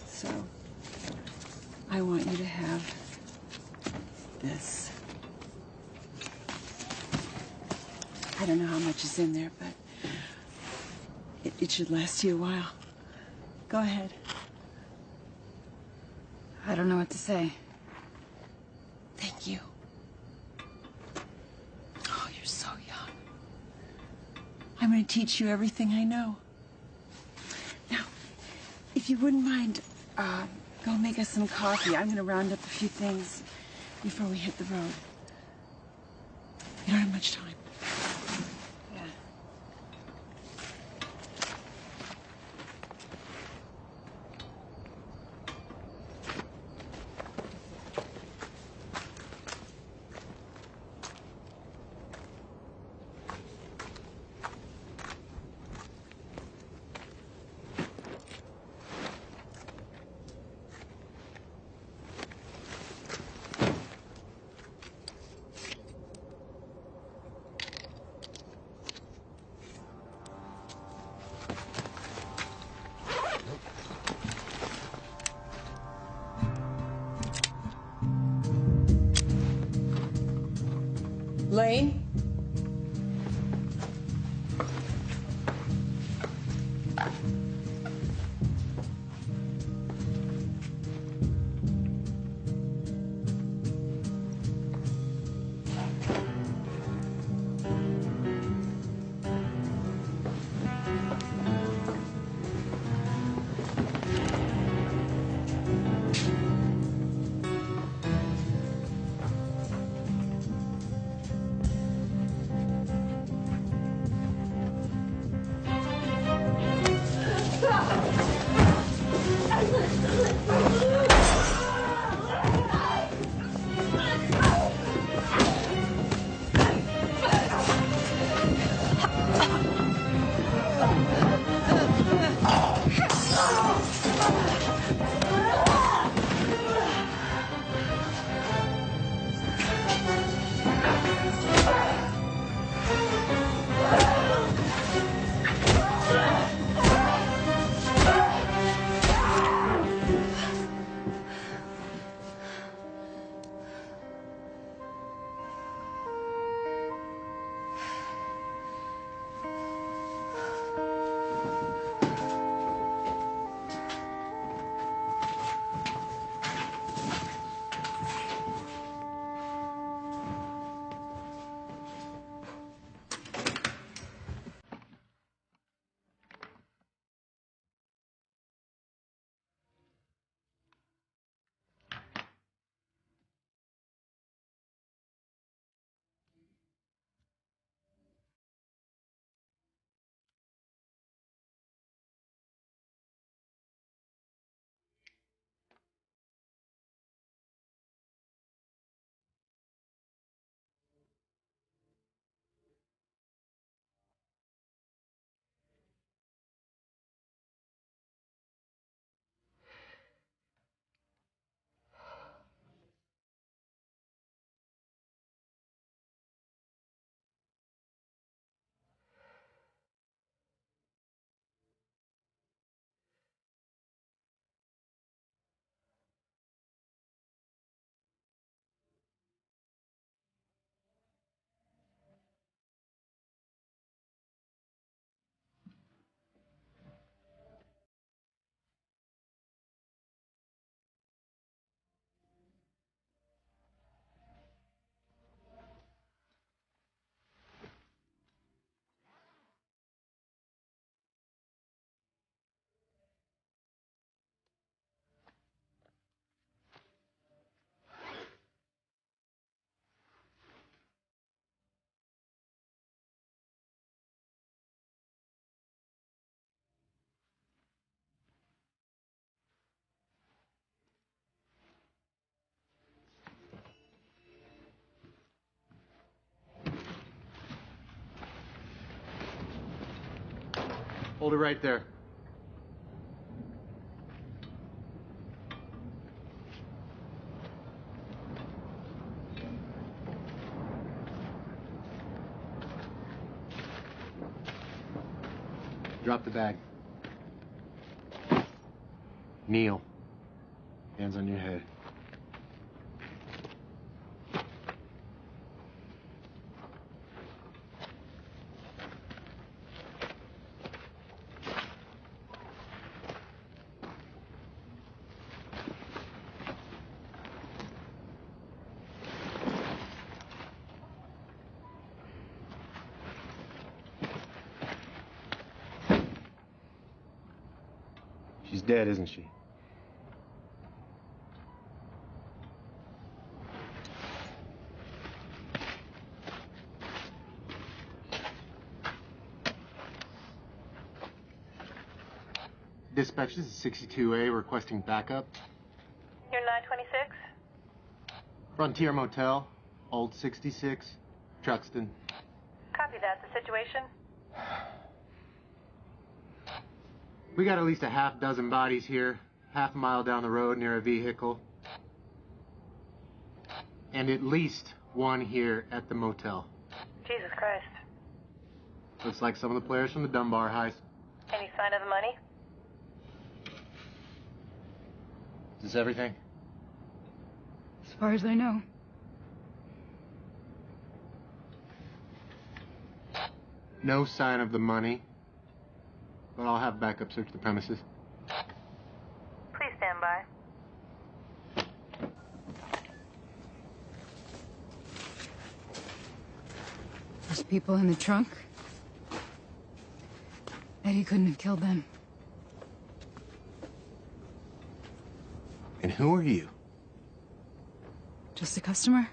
So, I want you to have this. I don't know how much is in there, but it should last you a while. Go ahead. I don't know what to say. Thank you. I'm going to teach you everything I know. Now, if you wouldn't mind, go make us some coffee. I'm going to round up a few things before we hit the road. We don't have much time. Yeah. Lane? Hold it right there. Drop the bag. Kneel. Hands on your head. She's dead, isn't she? Dispatch, this is 62A requesting backup. You're 926? Frontier Motel, Old 66, Truxton. Copy that. The situation? We got at least a half dozen bodies here, half a mile down the road near a vehicle. And at least one here at the motel. Jesus Christ. Looks like some of the players from the Dunbar heist. Any sign of the money? Is this everything? As far as I know. No sign of the money, but I'll have backup search the premises. Please stand by. Those people in the trunk? Eddie couldn't have killed them. And who are you? Just a customer?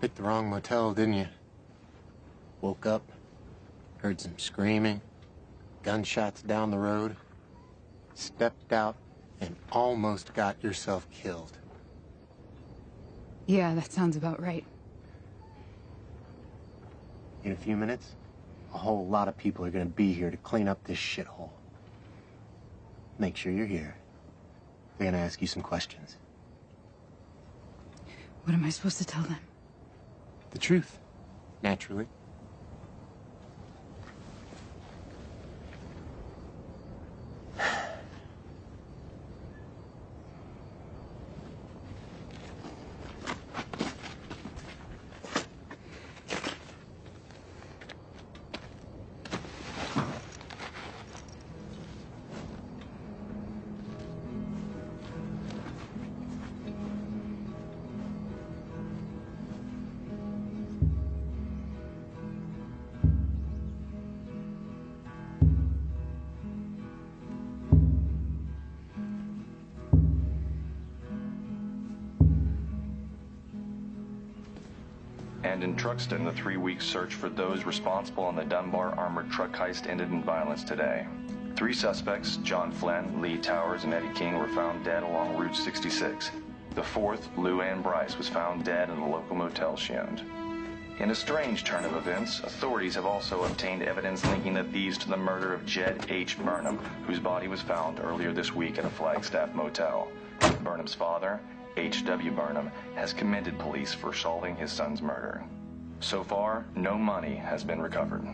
Picked the wrong motel, didn't you? Woke up, heard some screaming, gunshots down the road, stepped out, and almost got yourself killed. Yeah, that sounds about right. In a few minutes, a whole lot of people are gonna be here to clean up this shithole. Make sure you're here. They're gonna ask you some questions. What am I supposed to tell them? The truth, naturally. And in Truxton, the 3-week search for those responsible on the Dunbar armored truck heist ended in violence today. 3 suspects, John Flynn, Lee Towers, and Eddie King, were found dead along Route 66. The 4th, Lou Ann Bryce, was found dead in the local motel she owned. In a strange turn of events, authorities have also obtained evidence linking the thieves to the murder of Jed H. Burnham, whose body was found earlier this week at a Flagstaff motel. Burnham's father, H.W. Burnham, has commended police for solving his son's murder. So far, no money has been recovered.